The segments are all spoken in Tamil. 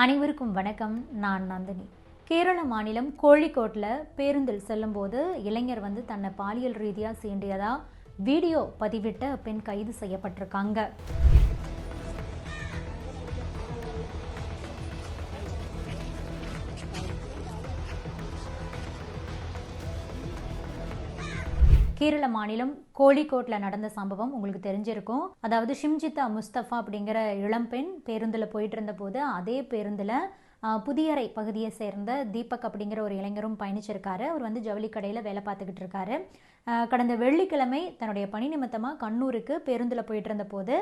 அனைவருக்கும் வணக்கம். நான் நந்தினி. கேரள மாநிலம் கோழிக்கோட்டில் பேருந்தில் செல்லும்போது இளைஞர் தன்னை பாலியல் ரீதியாக சீண்டியதா வீடியோ பதிவிட்ட பெண் கைது செய்யப்பட்டிருக்காங்க. கேரள மாநிலம் கோழிக்கோட்டில் நடந்த சம்பவம் உங்களுக்கு தெரிஞ்சிருக்கும். அதாவது ஷிம்ஜிதா முஸ்தபா அப்படிங்கிற இளம்பெண் பேருந்தில் போயிட்டு இருந்த போது அதே பேருந்தில் புதியரை பகுதியை சேர்ந்த தீபக் அப்படிங்கிற ஒரு இளைஞரும் பயணிச்சிருக்காரு. அவர் ஜவுளி கடையில் வேலை பார்த்துக்கிட்டு இருக்காரு. கடந்த வெள்ளிக்கிழமை தன்னுடைய பணி நிமித்தமாக கண்ணூருக்கு பேருந்தில் போயிட்டு இருந்த போது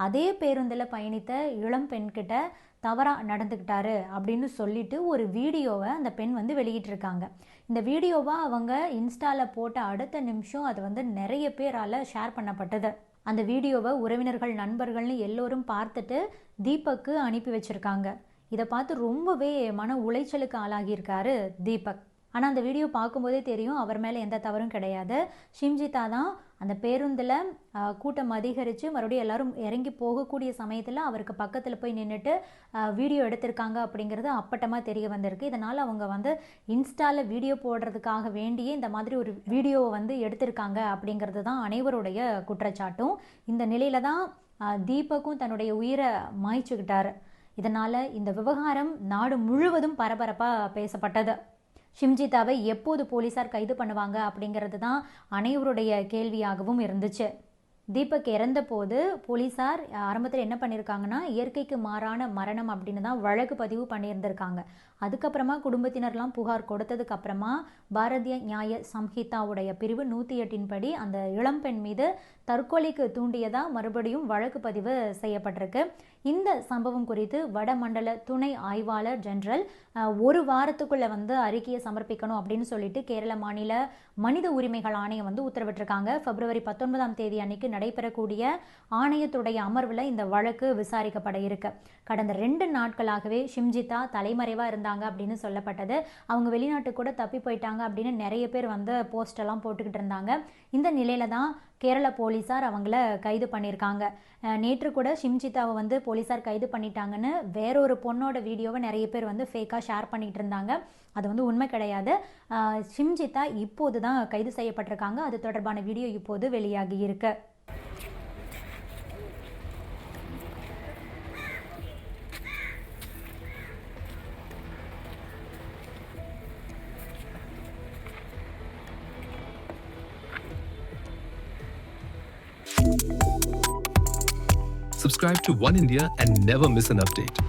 அதே பேருந்தில் பயணித்த இளம் பெண்கிட்ட தவறாக நடந்துக்கிட்டாரு அப்படின்னு சொல்லிட்டு ஒரு வீடியோவை அந்த பெண் வெளியிட்டிருக்காங்க. இந்த வீடியோவை அவங்க இன்ஸ்டாவில் போட்ட அடுத்த நிமிஷம் அது நிறைய பேரால் ஷேர் பண்ணப்பட்டது. அந்த வீடியோவை உறவினர்கள் நண்பர்கள்னு எல்லோரும் பார்த்துட்டு தீபக்கு அனுப்பி வச்சுருக்காங்க. இதை பார்த்து ரொம்பவே மன உளைச்சலுக்கு ஆளாகியிருக்காரு தீபக். ஆனால் அந்த வீடியோ பார்க்கும்போதே தெரியும் அவர் மேலே எந்த தவறும் கிடையாது. ஷிம்ஜிதா தான் அந்த பேருந்தில் கூட்டம் அதிகரித்து மறுபடியும் எல்லாரும் இறங்கி போகக்கூடிய சமயத்தில் அவருக்கு பக்கத்தில் போய் நின்றுட்டு வீடியோ எடுத்திருக்காங்க அப்படிங்கிறது அப்பட்டமாக தெரிய வந்திருக்கு. இதனால் அவங்க இன்ஸ்டாவில் வீடியோ போடுறதுக்காக வேண்டியே இந்த மாதிரி ஒரு வீடியோவை எடுத்திருக்காங்க அப்படிங்கிறது தான் அனைவருடைய குற்றச்சாட்டும். இந்த நிலையில தான் தீபக்கும் தன்னுடைய உயிரை மாய்ச்சிக்கிட்டார். இதனால் இந்த விவகாரம் நாடு முழுவதும் பரபரப்பாக பேசப்பட்டது. ஷிம்ஜிதாவை எப்போது போலீஸார் கைது பண்ணுவாங்க அப்படிங்கிறது தான் அனைவருடைய கேள்வியாகவும் இருந்துச்சு. தீபக் இறந்த போது போலீஸார் ஆரம்பத்தில் என்ன பண்ணியிருக்காங்கன்னா இயற்கைக்கு மாறான மரணம் அப்படின்னு தான் வழக்கு பதிவு பண்ணியிருந்திருக்காங்க. அதுக்கப்புறமா குடும்பத்தினர்லாம் புகார் கொடுத்ததுக்கு அப்புறமா பாரதிய நியாய சம்ஹிதாவுடைய பிரிவு 108 படி அந்த இளம்பெண் மீது தற்கொலைக்கு தூண்டியதா மறுபடியும் வழக்கு பதிவு செய்யப்பட்டிருக்கு. இந்த சம்பவம் குறித்து வடமண்டல துணை ஆய்வாளர் ஜெனரல் ஒரு வாரத்துக்குள்ள அறிக்கையை சமர்ப்பிக்கணும் அப்படின்னு சொல்லிட்டு கேரள மாநில மனித உரிமைகள் ஆணையம் உத்தரவிட்டிருக்காங்க. பிப்ரவரி 19ஆம் தேதி அன்னைக்கு நடைபெறக்கூடிய ஆணையத்துடைய அமர்வில் இந்த வழக்கு விசாரிக்கப்பட இருக்கு. கடந்த 2 நாட்களாகவே ஷிம்ஜிதா தலைமறைவா இருந்தாங்க அப்படின்னு சொல்லப்பட்டது. அவங்க வெளிநாட்டு கூட தப்பி போயிட்டாங்க அப்படின்னு நிறைய பேர் போஸ்ட் எல்லாம் போட்டுக்கிட்டு இருந்தாங்க. இந்த நிலையில தான் கேரள போலீஸார் அவங்கள கைது பண்ணியிருக்காங்க. நேற்று கூட ஷிம்ஜிதாவை போலீஸார் கைது பண்ணிட்டாங்கன்னு வேறொரு பொண்ணோட வீடியோவை நிறைய பேர் ஃபேக்காக ஷேர் பண்ணிட்டு இருந்தாங்க. அது உண்மை கிடையாது. ஷிம்ஜிதா இப்போது தான் கைது செய்யப்பட்டிருக்காங்க. அது தொடர்பான வீடியோ இப்போது வெளியாகி இருக்கு. Subscribe to One India and never miss an update.